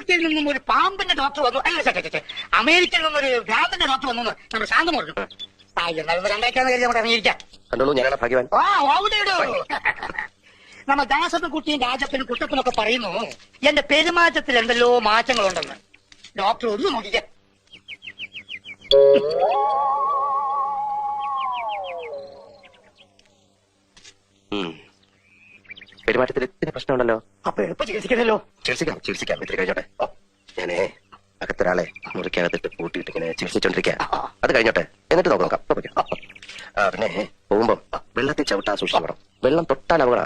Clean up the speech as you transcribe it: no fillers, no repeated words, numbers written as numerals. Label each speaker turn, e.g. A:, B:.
A: മലബാർക്കയിൽ നിന്നും ഒരു പാമ്പിന്റെ ഡോക്ടർ വന്നു. അല്ല, അമേരിക്കയിൽ നിന്നും ഒരു ഭ്രാന്തന്റെ ഡോക്ടർ വന്നു നമ്മുടെ ശാന്തം പറഞ്ഞു. എന്നാലും രണ്ടാഴ്ചയാന്ന് കരുതി നമുക്ക് ഇറങ്ങിയിരിക്കാം.
B: കണ്ടോളൂ, ഞാനാണ് ഭാഗ്യവാൻ.
A: നമ്മ ദാസപ്പൻകുട്ടിയും രാജപ്പനും കുട്ടപ്പനൊക്കെ പറയുന്നു എന്റെ പെരുമാറ്റത്തിൽ എന്തെല്ലോ മാറ്റങ്ങളുണ്ടെന്ന്. ഡോക്ടർ ഒന്ന് നോക്കിക്ക.
B: പെരുമാറ്റത്തിൽ ഇത്തിരി പ്രശ്നമുണ്ടല്ലോ.
A: അപ്പൊ എളുപ്പം ചികിത്സിക്കണല്ലോ.
B: ചികിത്സിക്കാം ഇത്തിരി കഴിഞ്ഞോട്ടെ. ഞാനേ അകത്തൊരാളെ മുറിക്കകത്തിട്ട് പൂട്ടിയിട്ട് ഇങ്ങനെ ചികിത്സിച്ചോണ്ടിരിക്കുക. അത് കഴിഞ്ഞോട്ടെ, എന്നിട്ട് നോക്കാം. പിന്നെ പോകുമ്പോ വെള്ളത്തിൽ ചവിട്ടാൻ സൂക്ഷിക്കണം. വെള്ളം തൊട്ടാൽ അപകടം.